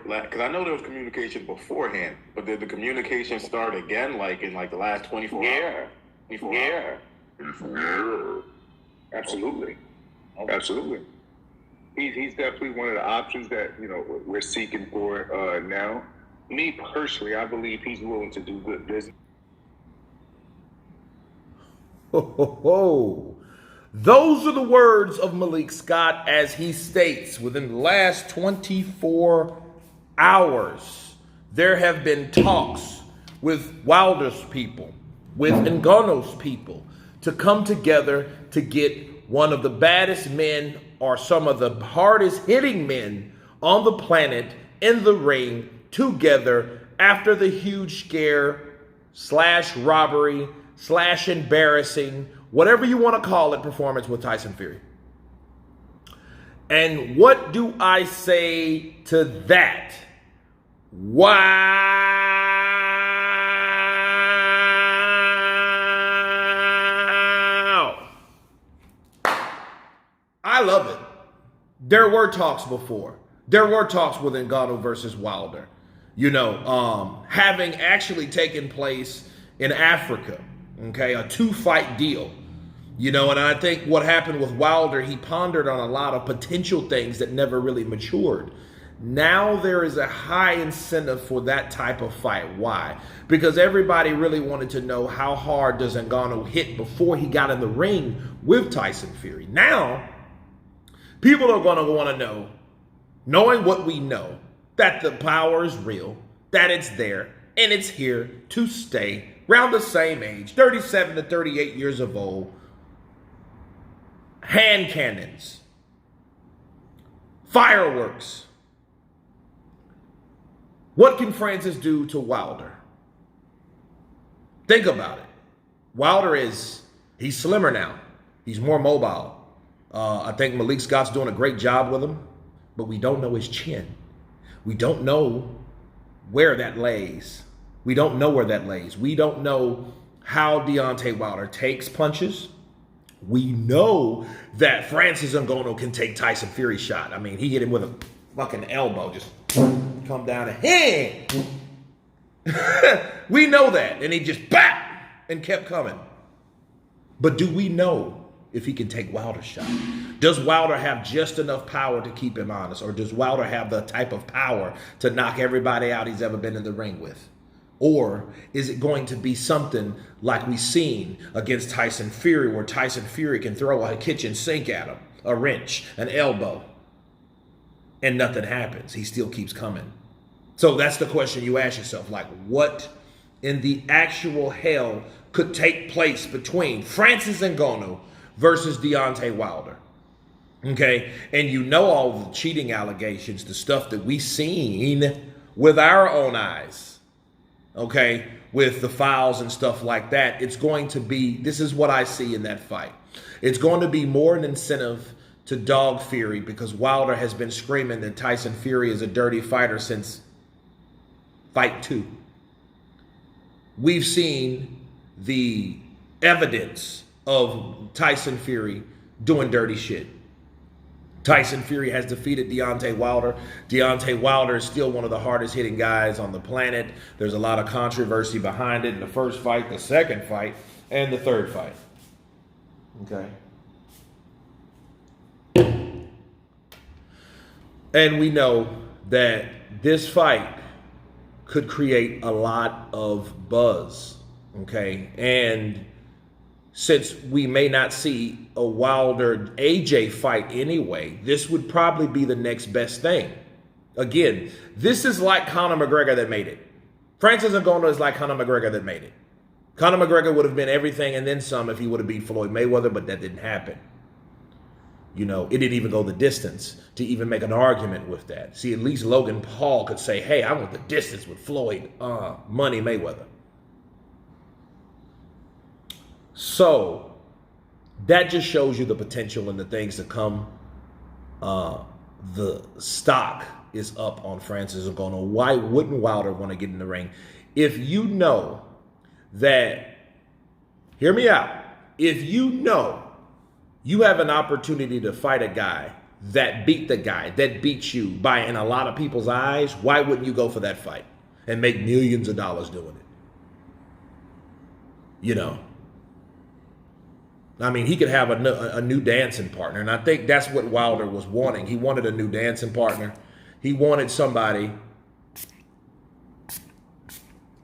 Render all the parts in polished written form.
Because I know there was communication beforehand, but did the communication start again, like in like the last 24 hours? 24 hours? Yeah. Absolutely. Okay. Absolutely. He's definitely one of the options that, you know, we're seeking for now. Me personally, I believe he's willing to do good business. Those are the words of Malik Scott as he states within the last 24 hours, there have been talks with Wilder's people, with Ngannou's people, to come together to get one of the baddest men or some of the hardest hitting men on the planet in the ring together after the huge scare / robbery / embarrassing, whatever you want to call it, performance with Tyson Fury. And what do I say to that? Wow! I love it. There were talks before. There were talks with Ngannou versus Wilder. You know, having actually taken place in Africa, okay, a 2-fight deal. You know, and I think what happened with Wilder, he pondered on a lot of potential things that never really matured. Now there is a high incentive for that type of fight. Why? Because everybody really wanted to know how hard does Ngannou hit before he got in the ring with Tyson Fury. Now, people are going to want to know, knowing what we know, that the power is real, that it's there, and it's here to stay, around the same age, 37 to 38 years of old. Hand cannons, fireworks. What can Francis do to Wilder? Think about it. Wilder he's slimmer now. He's more mobile. I think Malik Scott's doing a great job with him, but we don't know his chin. We don't know where that lays. We don't know where that lays. We don't know how Deontay Wilder takes punches. We know that Francis Ngannou can take Tyson Fury's shot. I mean, he hit him with a fucking elbow, just come down and hand. We know that. And he just bap and kept coming. But do we know if he can take Wilder's shot? Does Wilder have just enough power to keep him honest? Or does Wilder have the type of power to knock everybody out he's ever been in the ring with? Or is it going to be something like we've seen against Tyson Fury, where Tyson Fury can throw a kitchen sink at him, a wrench, an elbow, and nothing happens? He still keeps coming. So that's the question you ask yourself, like, what in the actual hell could take place between Francis Ngannou versus Deontay Wilder? Okay, and you know all the cheating allegations, the stuff that we've seen with our own eyes. Okay, with the files and stuff like that, it's going to be, this is what I see in that fight. It's going to be more an incentive to dog Fury, because Wilder has been screaming that Tyson Fury is a dirty fighter since fight 2. We've seen the evidence of Tyson Fury doing dirty shit. Tyson Fury has defeated Deontay Wilder. Deontay Wilder is still one of the hardest hitting guys on the planet. There's a lot of controversy behind it in the first fight, the second fight, and the third fight. Okay. And we know that this fight could create a lot of buzz. Okay. And since we may not see a Wilder AJ fight anyway, this would probably be the next best thing. Again, this is like Conor McGregor that made it. Francis Ngannou is like Conor McGregor that made it. Conor McGregor would have been everything and then some if he would have beat Floyd Mayweather, but that didn't happen. You know, it didn't even go the distance to even make an argument with that. See, at least Logan Paul could say, hey, I went the distance with Floyd, Money Mayweather. So that just shows you the potential and the things to come. The stock is up on Francis Ngannou. Why wouldn't Wilder want to get in the ring? If you know that, hear me out, if you know you have an opportunity to fight a guy that beat the guy, that beat you by, in a lot of people's eyes, why wouldn't you go for that fight and make millions of dollars doing it? You know, I mean, he could have a new dancing partner. And I think that's what Wilder was wanting. He wanted a new dancing partner. He wanted somebody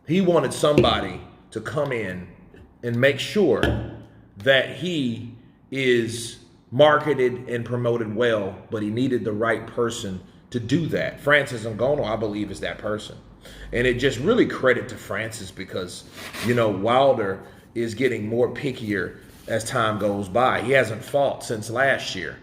to come in and make sure that he is marketed and promoted well, but he needed the right person to do that. Francis Ngannou, I believe, is that person. And it just really credit to Francis because, you know, Wilder is getting more pickier as time goes by. He hasn't fought since last year.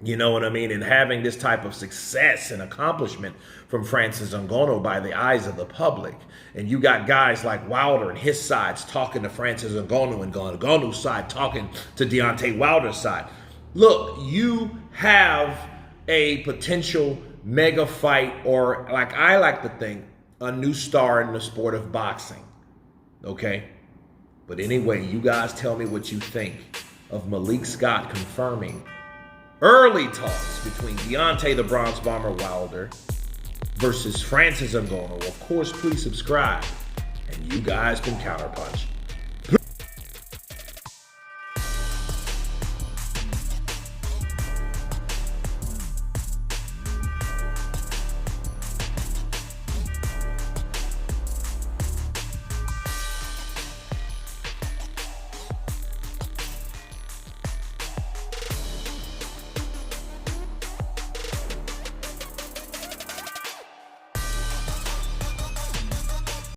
You know what I mean? And having this type of success and accomplishment from Francis Ngannou by the eyes of the public. And you got guys like Wilder and his sides talking to Francis Ngannou and Ngannou's side talking to Deontay Wilder's side. Look, you have a potential mega fight, or like I like to think, a new star in the sport of boxing. Okay? But anyway, you guys tell me what you think of Malik Scott confirming early talks between Deontay the Bronze Bomber Wilder versus Francis Ngannou. Of course, please subscribe, and you guys can counterpunch.